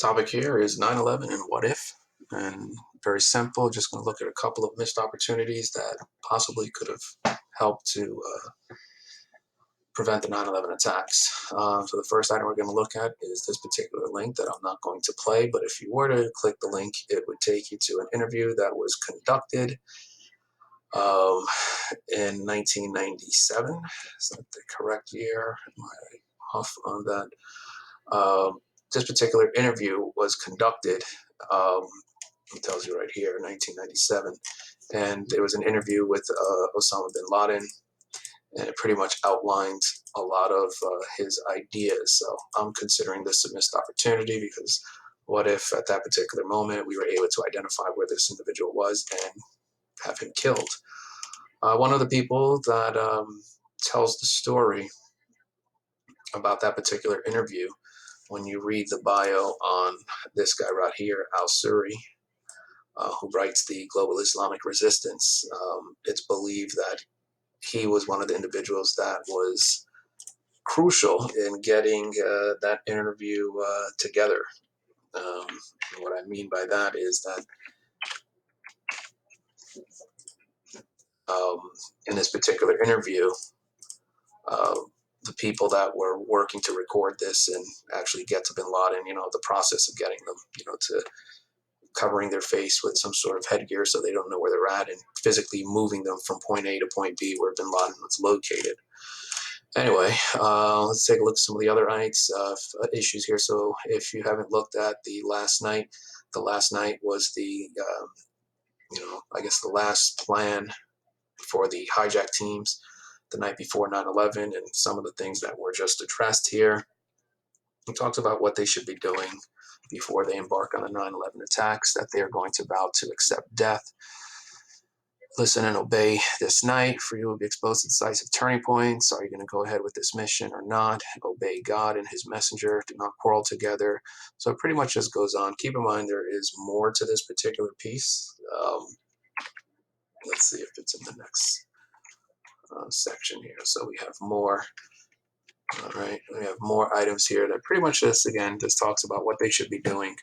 Topic here is 9/11 and what if. And very simple, just going to look at a couple of missed opportunities that possibly could have helped to prevent the 9/11 attacks. So the first item we're going to look at is this particular link that I'm not going to play, but if you were to click the link, it would take you to an interview that was conducted um, in 1997. Is that the correct year? Am I off on that? This particular interview was conducted, it tells you right here, 1997. And it was an interview with Osama bin Laden, and it pretty much outlined a lot of his ideas. So I'm considering this a missed opportunity because what if at that particular moment we were able to identify where this individual was and have him killed? One of the people that tells the story about that particular interview, when you read the bio on this guy right here, Al Suri, who writes the Global Islamic Resistance, it's believed that he was one of the individuals that was crucial in getting that interview together. Um, what I mean by that is that um, in this particular interview, uh, the people that were working to record this and actually get to bin Laden, the process of getting them, to covering their face with some sort of headgear so they don't know where they're at and physically moving them from point A to point B where bin Laden was located. Anyway, let's take a look at some of the other issues here. So if you haven't looked at the last night was I guess the last plan for the hijack teams the night before 9/11, and some of the things that were just addressed here. He talks about what they should be doing before they embark on the 9/11 attacks, that they are going to vow to accept death. Listen and obey this night, for you will be exposed to decisive turning points. Are you going to go ahead with this mission or not? Obey God and his messenger. Do not quarrel together. So it pretty much just goes on. Keep in mind there is more to this particular piece. Let's see if it's in the next section here. So we have more. All right, we have more items here that pretty much just talks about what they should be doing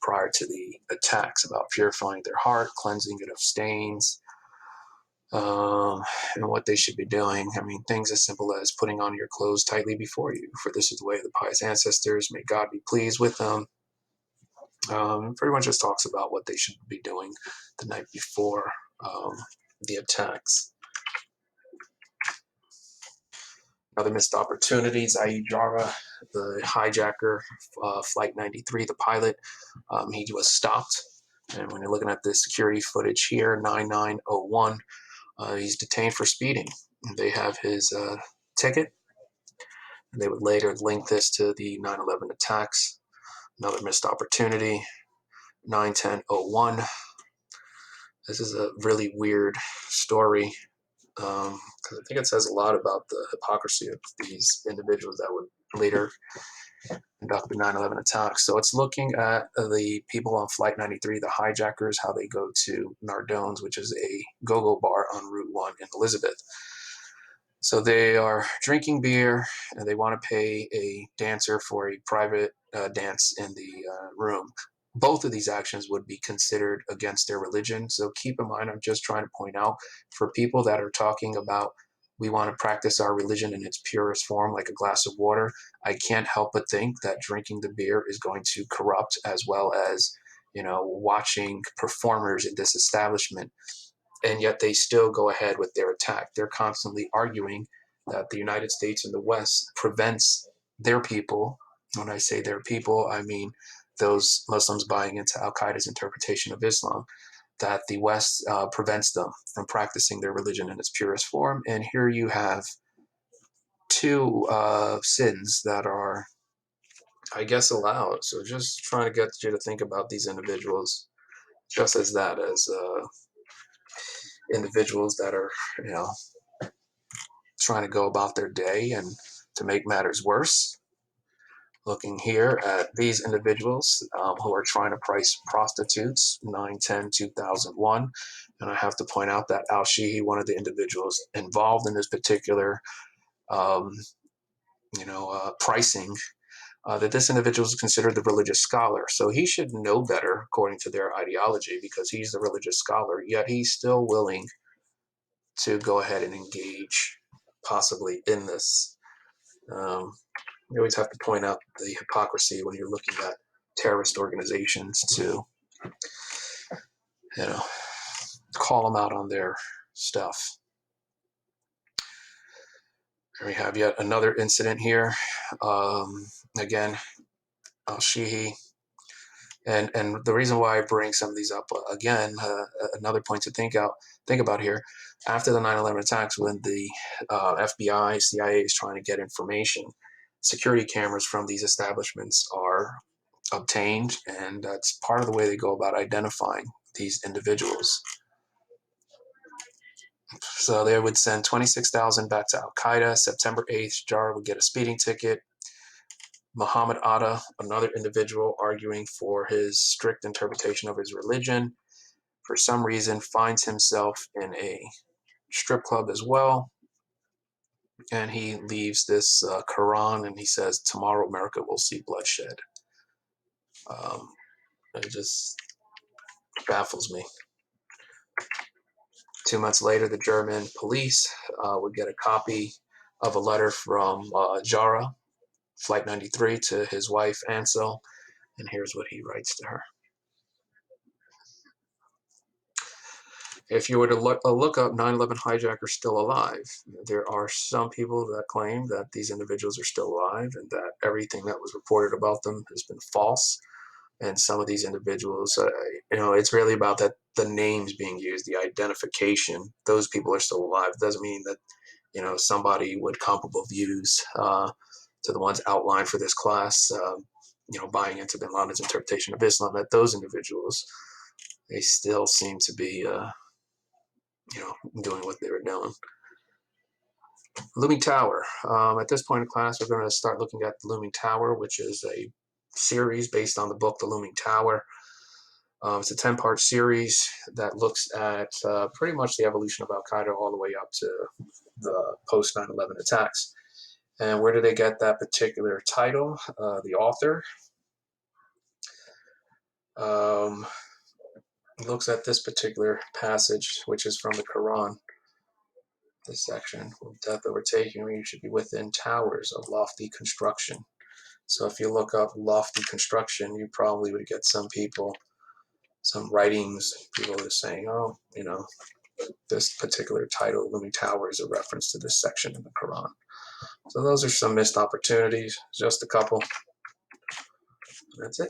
prior to the attacks, about purifying their heart, cleansing it of stains, and what they should be doing. I mean, things as simple as putting on your clothes tightly before you, for this is the way of the pious ancestors. May God be pleased with them. Pretty much just talks about what they should be doing the night before the attacks. Other missed opportunities, Aid Jara, the hijacker, Flight 93, the pilot, he was stopped. And when you're looking at the security footage here, 9901, he's detained for speeding. They have his ticket. And they would later link this to the 9/11 attacks. Another missed opportunity, 91001. This is a really weird story because I think it says a lot about the hypocrisy of these individuals that would later conduct the 9/11 attacks. So it's looking at the people on Flight 93, the hijackers, how they go to Nardones, which is a go-go bar on Route 1 in Elizabeth. So they are drinking beer and they want to pay a dancer for a private dance in the room. Both of these actions would be considered against their religion. So keep in mind, I'm just trying to point out for people that are talking about we want to practice our religion in its purest form, like a glass of water. I can't help but think that drinking the beer is going to corrupt, as well as, watching performers in this establishment, and yet they still go ahead with their attack. They're constantly arguing that the United States and the West prevents their people. When I say their people, I mean those Muslims buying into Al Qaeda's interpretation of Islam, that the West prevents them from practicing their religion in its purest form. And here you have two sins that are, I guess, allowed. So just trying to get you to think about these individuals just as that, as individuals that are, trying to go about their day. And to make matters worse, looking here at these individuals who are trying to price prostitutes, 9/10/2001. And I have to point out that Al Shihi, one of the individuals involved in this particular, pricing, that this individual is considered the religious scholar. So he should know better according to their ideology because he's the religious scholar, yet he's still willing to go ahead and engage possibly in this. You always have to point out the hypocrisy when you're looking at terrorist organizations to, you know, call them out on their stuff. Here we have yet another incident here. Again, al-Shihi. And the reason why I bring some of these up again, another point to think about here, after the 9/11 attacks, when the FBI, CIA is trying to get information, security cameras from these establishments are obtained, and that's part of the way they go about identifying these individuals. So they would send 26,000 back to Al-Qaeda. September 8th, Jarrah would get a speeding ticket. Muhammad Atta, another individual arguing for his strict interpretation of his religion, for some reason finds himself in a strip club as well. And he leaves this Quran and he says, "Tomorrow America will see bloodshed." It just baffles me. 2 months later, the German police would get a copy of a letter from Jarrah, Flight 93, to his wife, Ansel. And here's what he writes to her. If you were to look up 9/11 hijackers still alive, there are some people that claim that these individuals are still alive and that everything that was reported about them has been false. And some of these individuals, it's really about that the names being used, the identification. Those people are still alive. It doesn't mean that somebody with comparable views to the ones outlined for this class, buying into bin Laden's interpretation of Islam, that those individuals, they still seem to be doing what they were doing. Looming Tower. At this point in class, we're going to start looking at the Looming Tower, which is a series based on the book The Looming Tower. It's a 10-part series that looks at pretty much the evolution of Al-Qaeda all the way up to the post 9/11 attacks. And where did they get that particular title? The author looks at this particular passage, which is from the Quran. This section, with death overtaking you, you should be within towers of lofty construction. So if you look up lofty construction, you probably would get some people, some writings, people are saying, oh, this particular title, Looming Tower, is a reference to this section in the Quran. So those are some missed opportunities, just a couple. That's it.